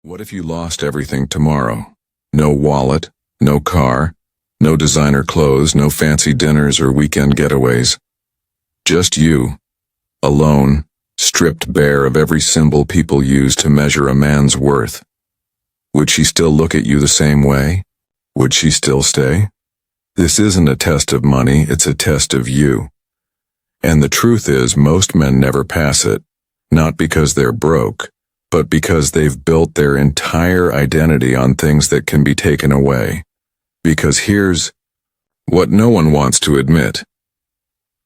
What if you lost everything tomorrow? No wallet, no car, no designer clothes, no fancy dinners or weekend getaways. Just you, alone, stripped bare of every symbol people use to measure a man's worth. Would she still look at you the same way? Would she still stay? This isn't a test of money, it's a test of you. And the truth is, most men never pass it, not because they're broke, but because they've built their entire identity on things that can be taken away. Because here's what no one wants to admit.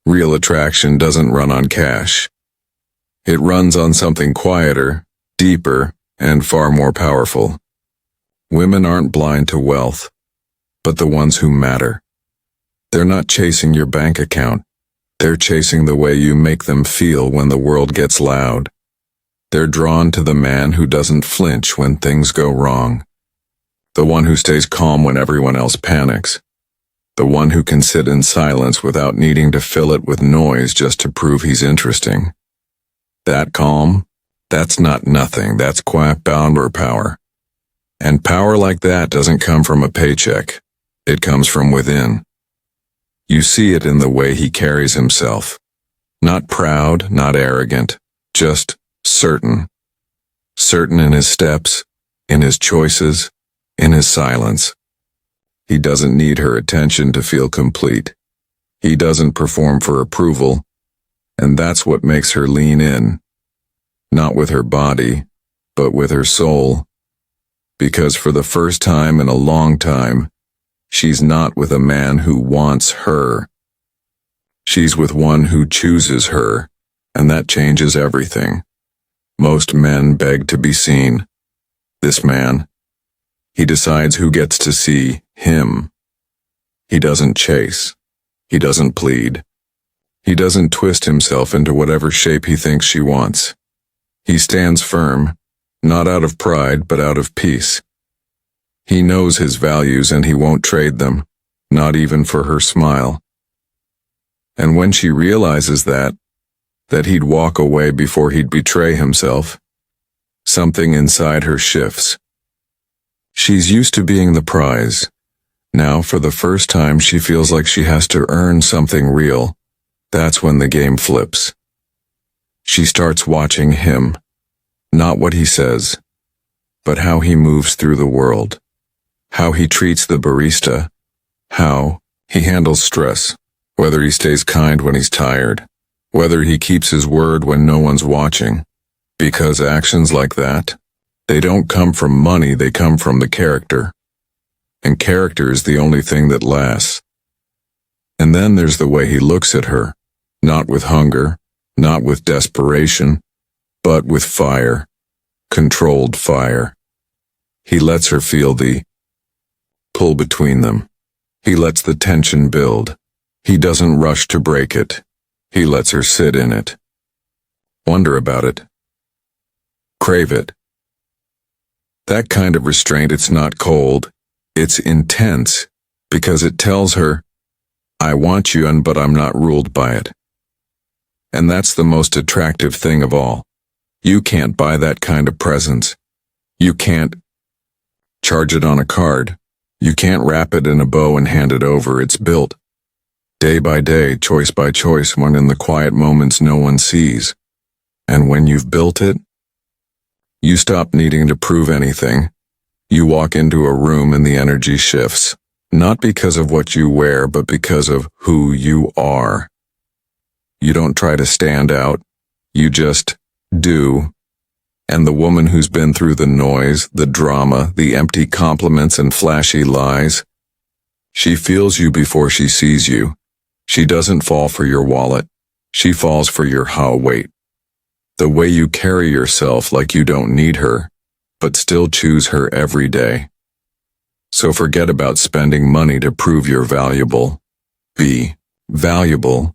Real attraction doesn't run on cash. It runs on something quieter, deeper, and far more powerful. Women aren't blind to wealth, but the ones who matter. They're not chasing your bank account. They're chasing the way you make them feel when the world gets loud. They're drawn to the man who doesn't flinch when things go wrong. The one who stays calm when everyone else panics. The one who can sit in silence without needing to fill it with noise just to prove he's interesting. That calm, that's not nothing, that's quiet power. And power like that doesn't come from a paycheck. It comes from within. You see it in the way he carries himself. Not proud, not arrogant, just certain. Certain in his steps, in his choices, in his silence. He doesn't need her attention to feel complete. He doesn't perform for approval, and that's what makes her lean in. Not with her body, but with her soul. Because for the first time in a long time, she's not with a man who wants her. She's with one who chooses her, and that changes everything. Most men beg to be seen. This man, he decides who gets to see him. He doesn't chase. He doesn't plead. He doesn't twist himself into whatever shape he thinks she wants. He stands firm, not out of pride, but out of peace. He knows his values and he won't trade them, not even for her smile. And when she realizes that he'd walk away before he'd betray himself, something inside her shifts. She's used to being the prize. Now, for the first time, she feels like she has to earn something real. That's when the game flips. She starts watching him, not what he says, but how he moves through the world, how he treats the barista, how he handles stress, whether he stays kind when he's tired, whether he keeps his word when no one's watching. Because actions like that, they don't come from money, they come from the character. And character is the only thing that lasts. And then there's the way he looks at her, not with hunger, not with desperation, but with fire, controlled fire. He lets her feel the pull between them. He lets the tension build. He doesn't rush to break it. He lets her sit in it. Wonder about it. Crave it. That kind of restraint, it's not cold. It's intense, because it tells her, I want you, but I'm not ruled by it. And that's the most attractive thing of all. You can't buy that kind of presence. You can't charge it on a card. You can't wrap it in a bow and hand it over. It's built day by day, choice by choice, when in the quiet moments no one sees. And when you've built it, you stop needing to prove anything. You walk into a room and the energy shifts, not because of what you wear, but because of who you are. You don't try to stand out. You just do. And the woman who's been through the noise, the drama, the empty compliments and flashy lies, she feels you before she sees you. She doesn't fall for your wallet. She falls for your weight. The way you carry yourself like you don't need her, but still choose her every day. So forget about spending money to prove you're valuable. Be valuable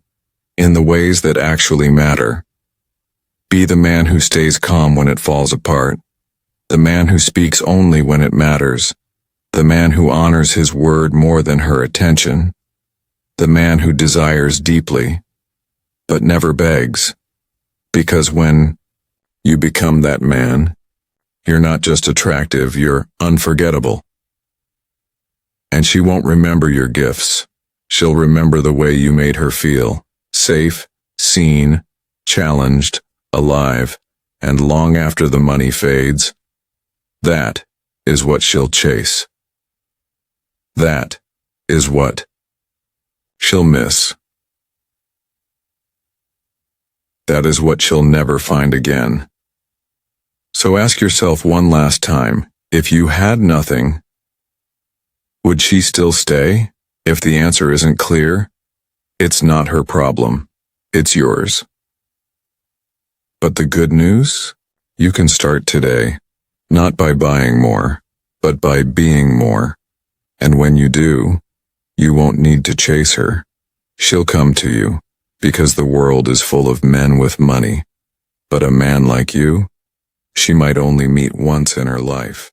in the ways that actually matter. Be the man who stays calm when it falls apart. The man who speaks only when it matters. The man who honors his word more than her attention. The man who desires deeply, but never begs. Because when you become that man, You're not just attractive, you're unforgettable. And she won't remember your gifts. She'll remember the way you made her feel, safe, seen, challenged, alive, and long after the money fades, that is what she'll chase. That is what she'll miss. That is what she'll never find again. So ask yourself one last time, if you had nothing, would she still stay? If the answer isn't clear, it's not her problem, it's yours. But the good news? You can start today, not by buying more, but by being more. And when you do, you won't need to chase her. She'll come to you, because the world is full of men with money. But a man like you, she might only meet once in her life.